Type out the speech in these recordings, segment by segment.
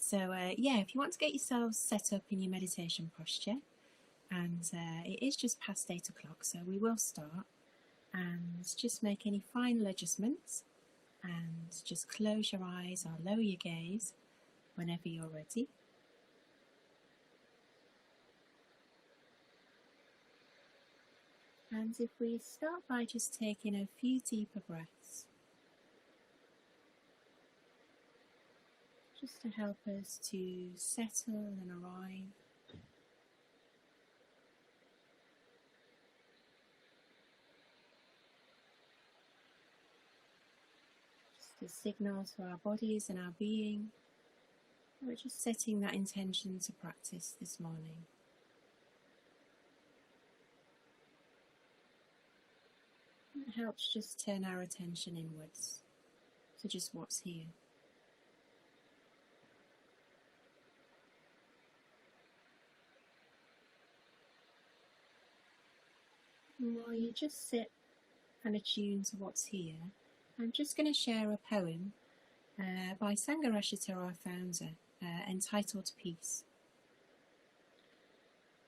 So yeah, if you want to get yourselves set up in your meditation posture, and it is just past 8 o'clock, so we will start, and just make any final adjustments, and just close your eyes or lower your gaze whenever you're ready. And if we start by just taking a few deeper breaths, just to help us to settle and arrive. Just a signal to our bodies and our being. We're just setting that intention to practice this morning. It helps just turn our attention inwards to just what's here. And while you just sit and attune to what's here, I'm just going to share a poem by Sangharakshitara, our founder, entitled Peace.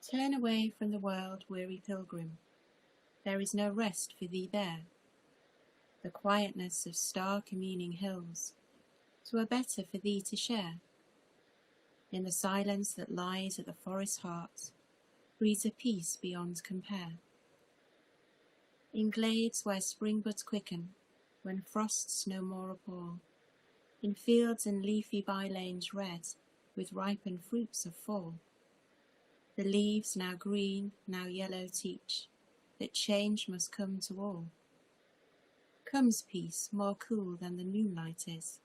Turn away from the world, weary pilgrim. There is no rest for thee there. The quietness of star-communing hills 'twere better for thee to share. In the silence that lies at the forest's heart breathes a peace beyond compare. In glades where spring buds quicken, when frosts no more appall, in fields and leafy by-lanes red with ripened fruits of fall, the leaves now green, now yellow teach that change must come to all. Comes peace more cool than the moonlight is,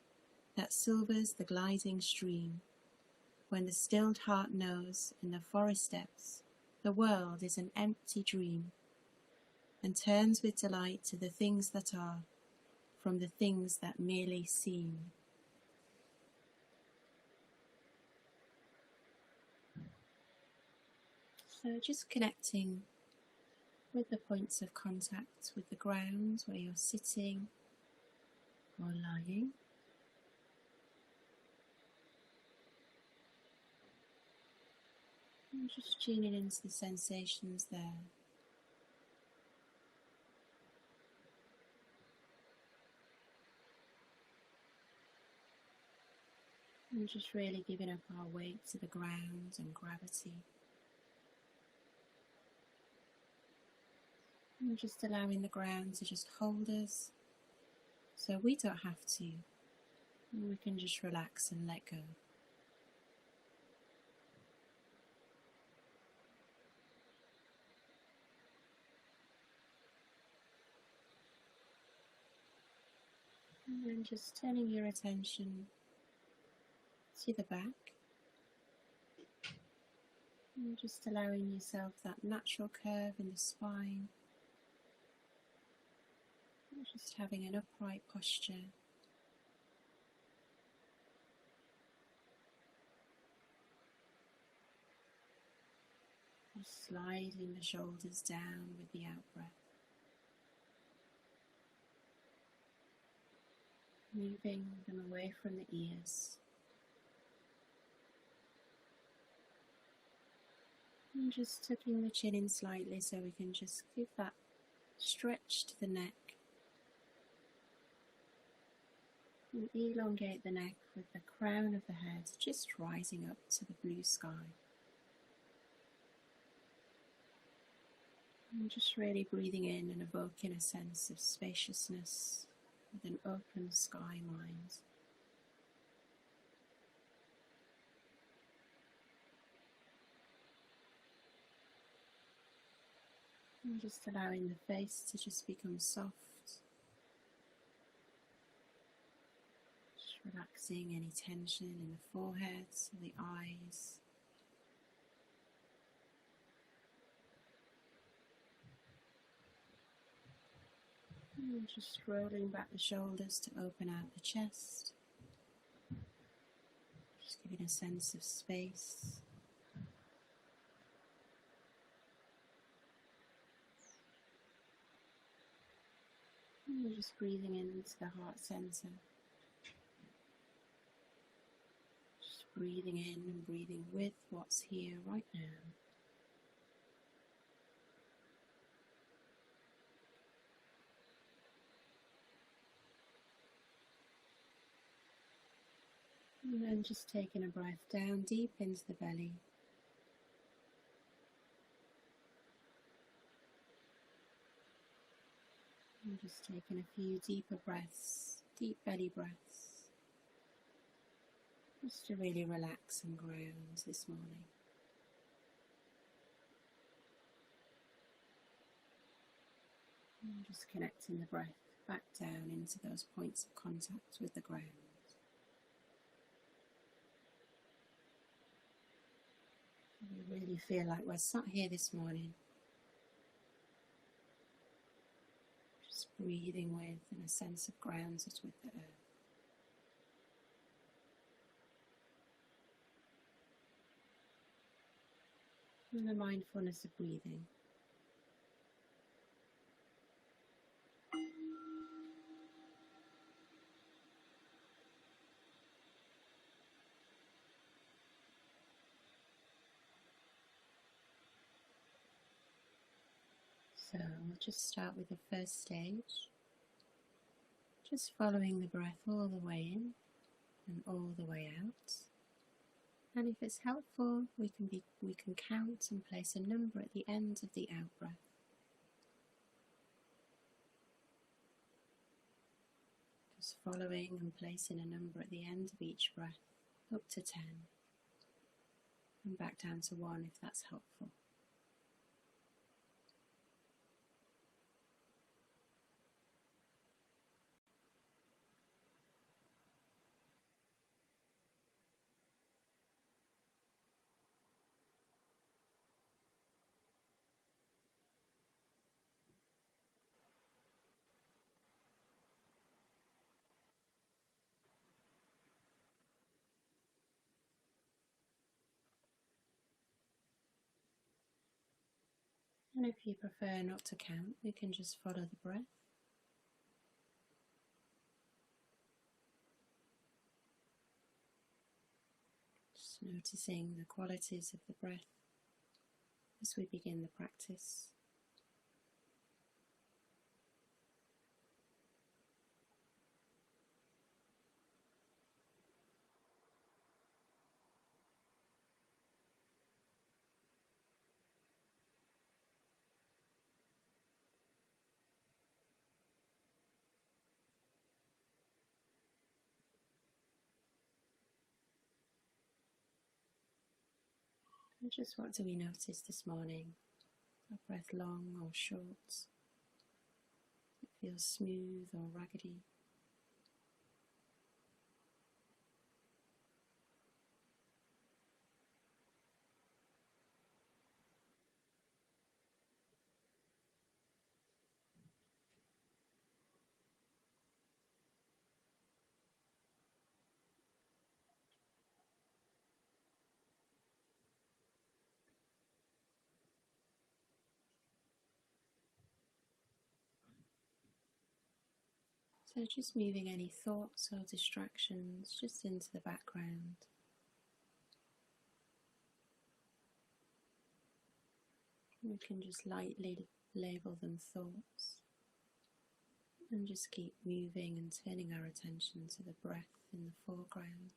that silvers the gliding stream, when the stilled heart knows in the forest depths the world is an empty dream, and turns with delight to the things that are, from the things that merely seem. So just connecting with the points of contact with the ground where you're sitting or lying. And just tuning into the sensations there. And just really giving up our weight to the ground and gravity. And just allowing the ground to just hold us, so we don't have to. And we can just relax and let go. And then just turning your attention to the back. And just allowing yourself that natural curve in the spine. And just having an upright posture. Just sliding the shoulders down with the out-breath. Moving them away from the ears. And just tucking the chin in slightly so we can just give that stretch to the neck. And elongate the neck with the crown of the head just rising up to the blue sky. And just really breathing in and evoking a sense of spaciousness with an open sky mind. And just allowing the face to just become soft. Just relaxing any tension in the forehead, the eyes. And just rolling back the shoulders to open out the chest. Just giving a sense of space. And we're just breathing into the heart center. Just Breathing in and breathing with what's here right now. And then just taking a breath down deep into the belly. And just taking a few deeper breaths, deep belly breaths, just to really relax and ground this morning. And just connecting the breath back down into those points of contact with the ground. We really feel like we're sat here this morning, just breathing with and a sense of grounds us with the earth. And the mindfulness of breathing. So we'll just start with the first stage, just following the breath all the way in and all the way out. And if it's helpful, we can count and place a number at the end of the out breath. Just following and placing a number at the end of each breath, up to 10, and back down to 1 if that's helpful. And if you prefer not to count, we can just follow the breath. Just noticing the qualities of the breath as we begin the practice. And just what do we notice this morning? Our breath long or short? It feels smooth or raggedy? So just moving any thoughts or distractions just into the background. We can just lightly label them thoughts and just keep moving and turning our attention to the breath in the foreground.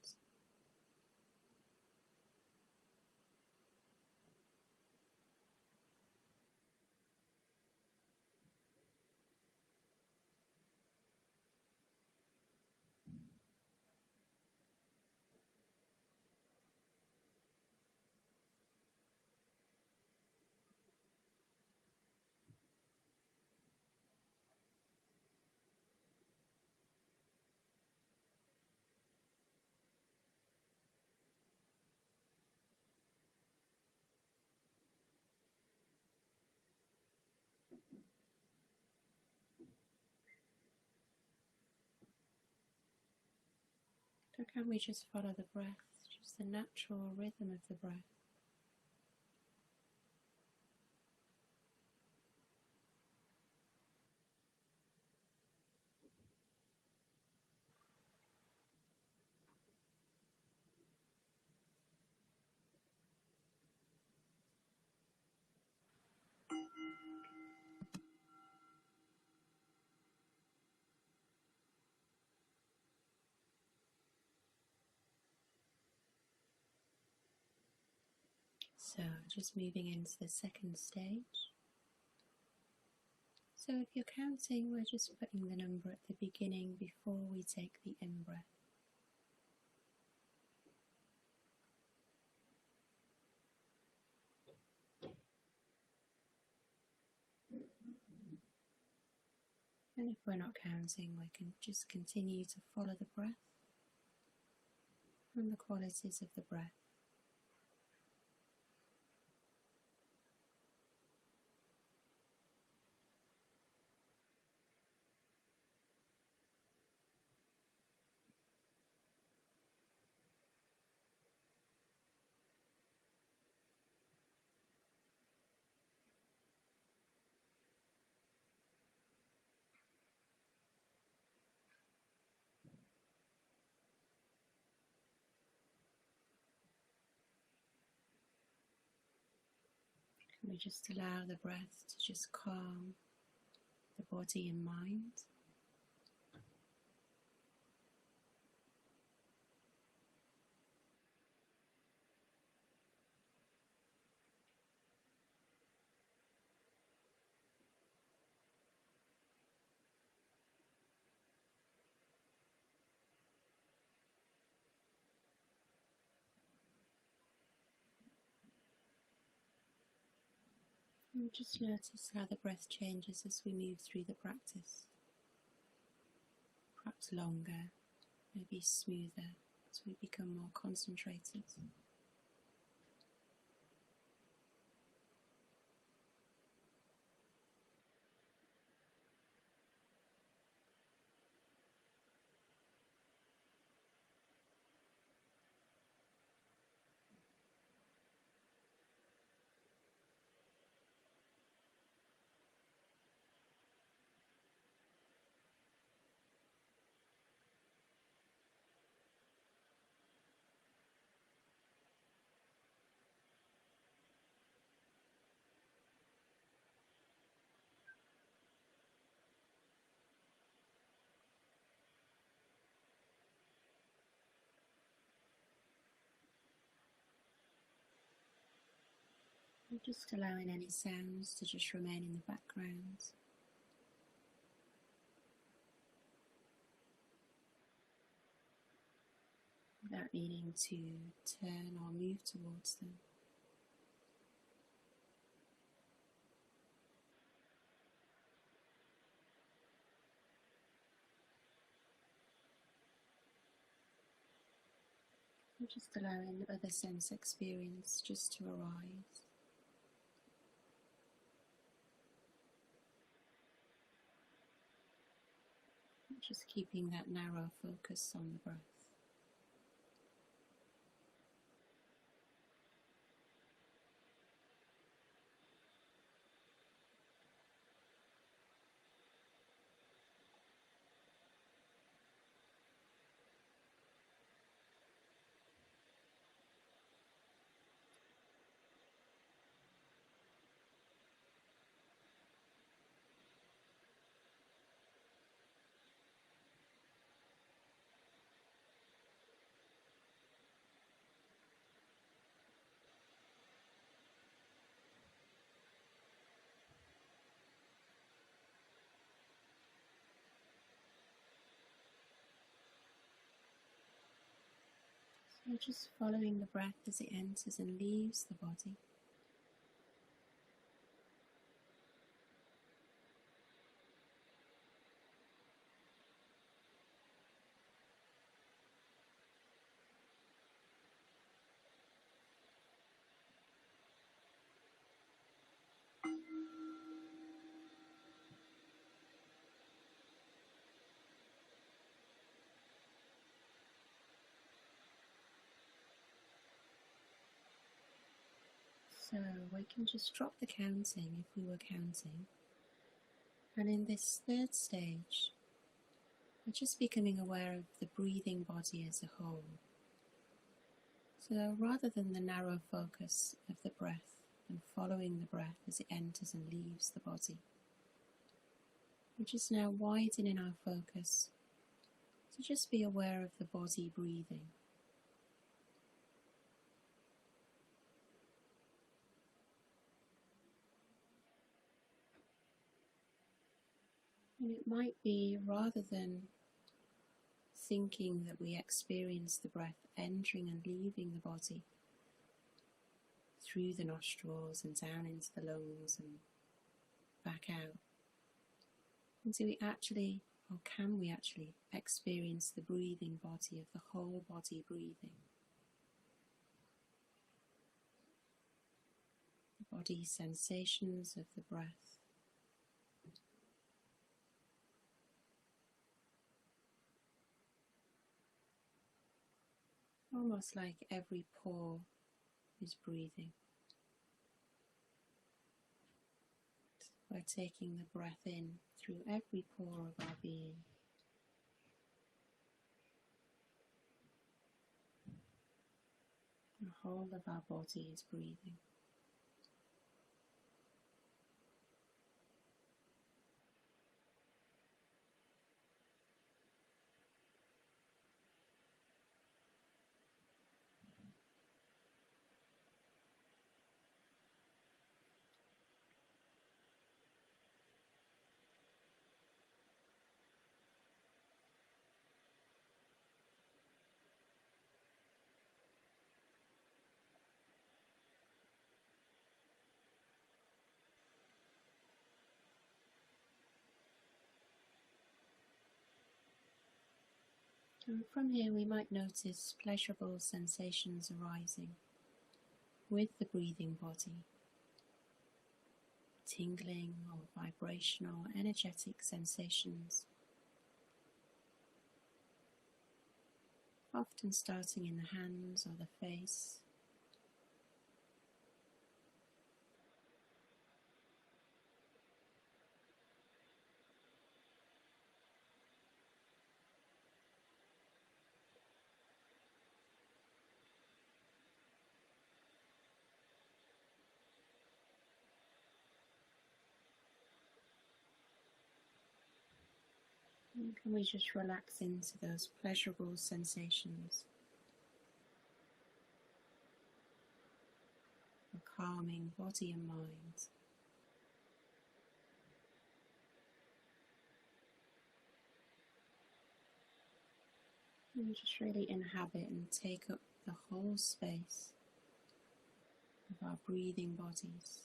So can we just follow the breath, just the natural rhythm of the breath? So just moving into the second stage. So if you're counting, we're just putting the number at the beginning before we take the in-breath. And if we're not counting, we can just continue to follow the breath and the qualities of the breath. And we just allow the breath to just calm the body and mind. And just notice how the breath changes as we move through the practice. Perhaps longer, maybe smoother, as we become more concentrated. And just allowing any sounds to just remain in the background. Without needing to turn or move towards them. And just allowing the other sense experience just to arise. Just keeping that narrow focus on the breath. So just following the breath as it enters and leaves the body. So we can just drop the counting if we were counting. And in this third stage, we're just becoming aware of the breathing body as a whole. So rather than the narrow focus of the breath and following the breath as it enters and leaves the body, we're just now widening our focus to just be aware of the body breathing. And it might be, rather than thinking that we experience the breath entering and leaving the body through the nostrils and down into the lungs and back out, and do we actually, or can we actually, experience the breathing body, of the whole body breathing? The body sensations of the breath. Almost like every pore is breathing. We're taking the breath in through every pore of our being. The whole of our body is breathing. And from here we might notice pleasurable sensations arising with the breathing body, tingling or vibrational, energetic sensations, often starting in the hands or the face. And can we just relax into those pleasurable sensations, of calming body and mind. And just really inhabit and take up the whole space of our breathing bodies.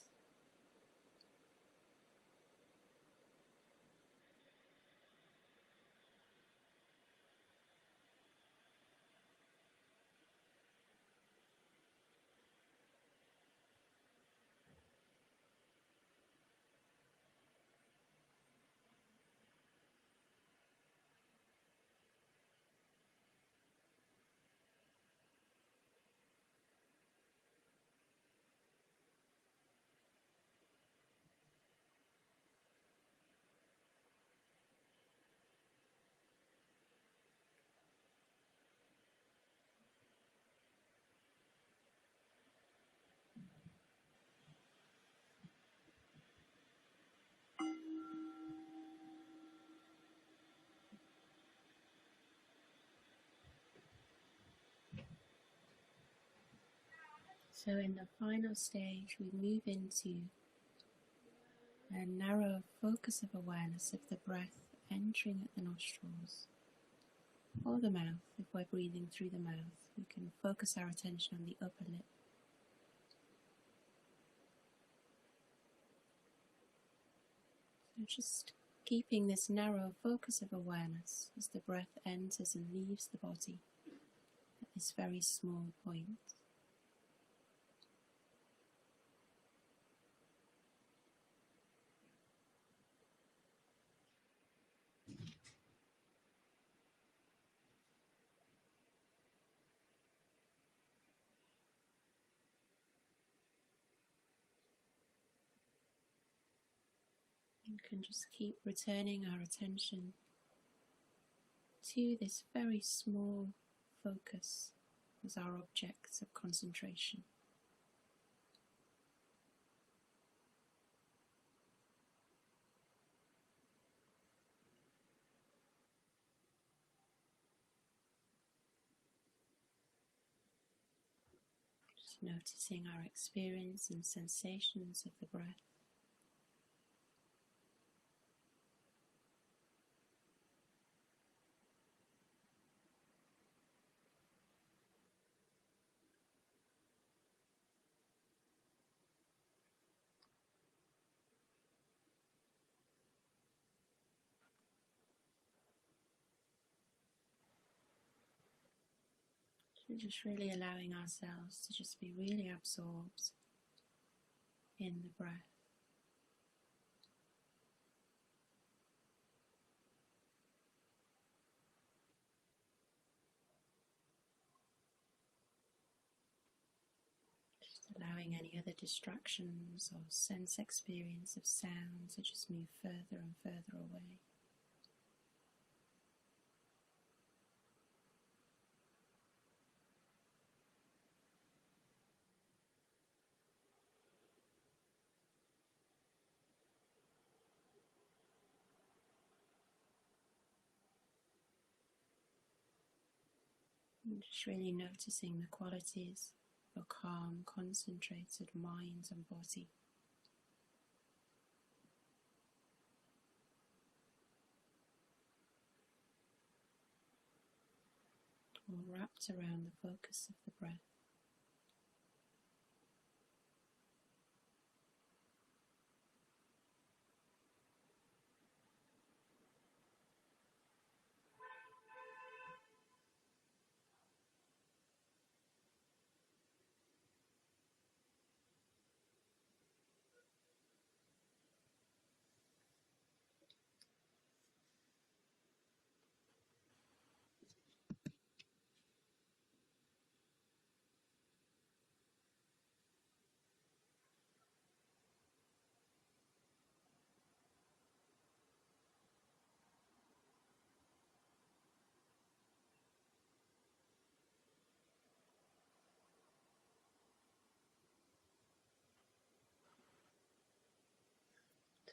So in the final stage, we move into a narrow focus of awareness of the breath entering at the nostrils or the mouth. If we're breathing through the mouth, we can focus our attention on the upper lip. So just keeping this narrow focus of awareness as the breath enters and leaves the body at this very small point. You can just keep returning our attention to this very small focus as our object of concentration. Just noticing our experience and sensations of the breath. So just really allowing ourselves to just be really absorbed in the breath. Just allowing any other distractions or sense experience of sound to just move further and further away. And just really noticing the qualities of a calm, concentrated mind and body. All wrapped around the focus of the breath.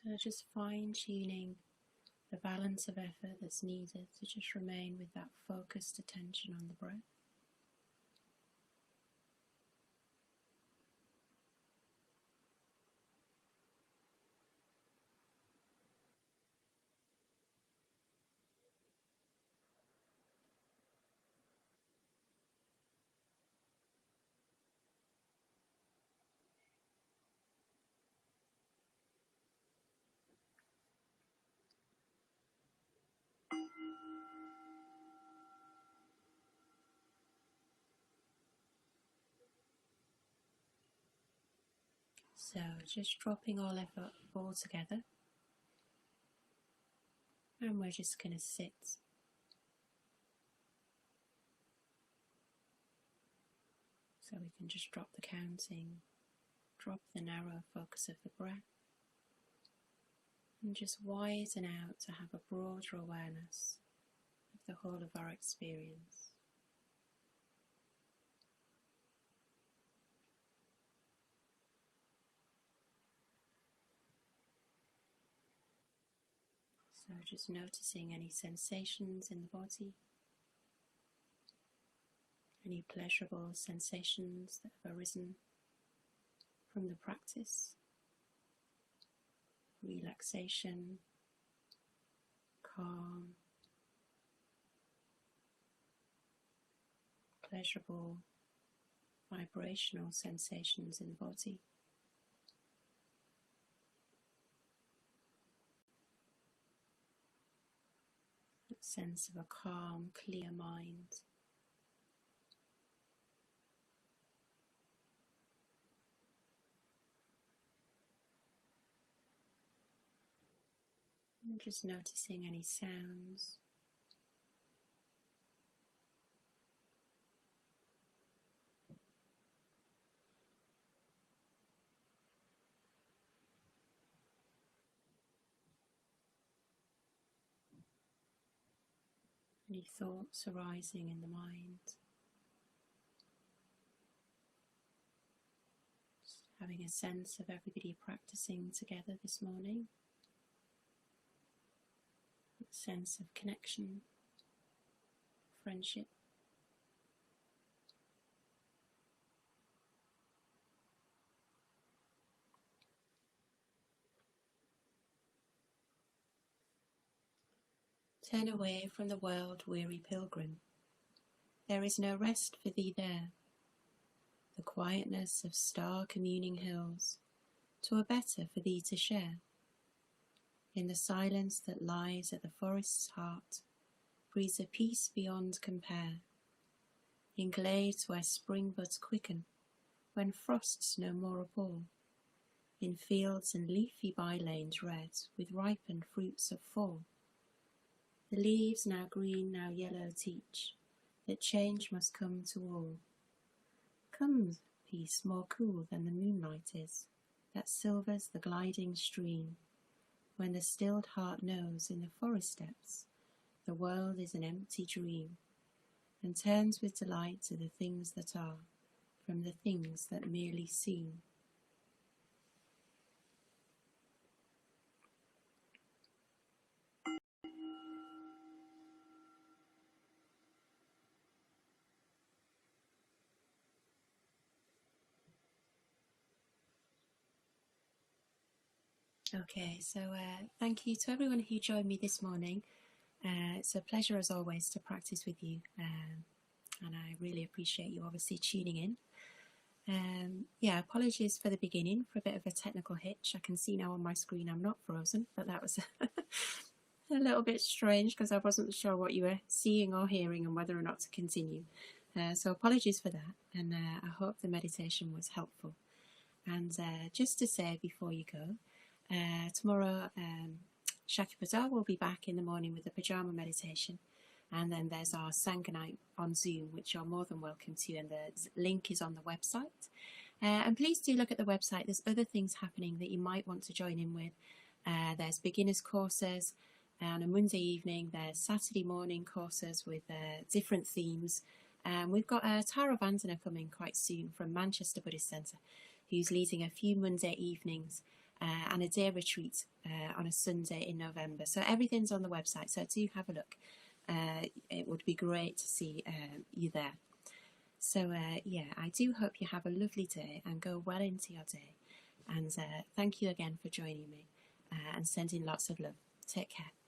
So just fine-tuning the balance of effort that's needed to just remain with that focused attention on the breath. So just dropping all effort all together, and we're just going to sit. So we can just drop the counting, drop the narrow focus of the breath, and just widen out to have a broader awareness of the whole of our experience. So just noticing any sensations in the body, any pleasurable sensations that have arisen from the practice, relaxation, calm, pleasurable, vibrational sensations in the body. That sense of a calm, clear mind. And just noticing any sounds. Any thoughts arising in the mind. Just having a sense of everybody practicing together this morning. A sense of connection, friendship. Turn away from the world, weary pilgrim. There is no rest for thee there. The quietness of star-communing hills 'twere better for thee to share. In the silence that lies at the forest's heart breathes a peace beyond compare. in glades where spring buds quicken, when frosts no more appall, in fields and leafy by-lanes red with ripened fruits of fall. The leaves now green, now yellow teach that change must come to all. Come, peace more cool than the moonlight is, that silvers the gliding stream, when the stilled heart knows in the forest depths the world is an empty dream, and turns with delight to the things that are, from the things that merely seem. Okay, so thank you to everyone who joined me this morning. It's a pleasure as always to practice with you, and I really appreciate you obviously tuning in. Yeah, apologies for the beginning for a bit of a technical hitch. I can see now on my screen I'm not frozen, but that was a little bit strange because I wasn't sure what you were seeing or hearing and whether or not to continue. So apologies for that, and I hope the meditation was helpful. And just to say before you go, tomorrow Shaki Patel will be back in the morning with the Pyjama meditation, and then there's our Sangha night on Zoom, which you're more than welcome to, and the link is on the website. And please do look at the website. There's other things happening that you might want to join in with. There's beginners courses on a Monday evening. There's Saturday morning courses with different themes. We've got Tara Vandana coming quite soon from Manchester Buddhist Centre, who's leading a few Monday evenings and a day retreat on a Sunday in November. So everything's on the website, so do have a look. It would be great to see you there. So yeah, I do hope you have a lovely day and go well into your day. And thank you again for joining me and sending lots of love. Take care.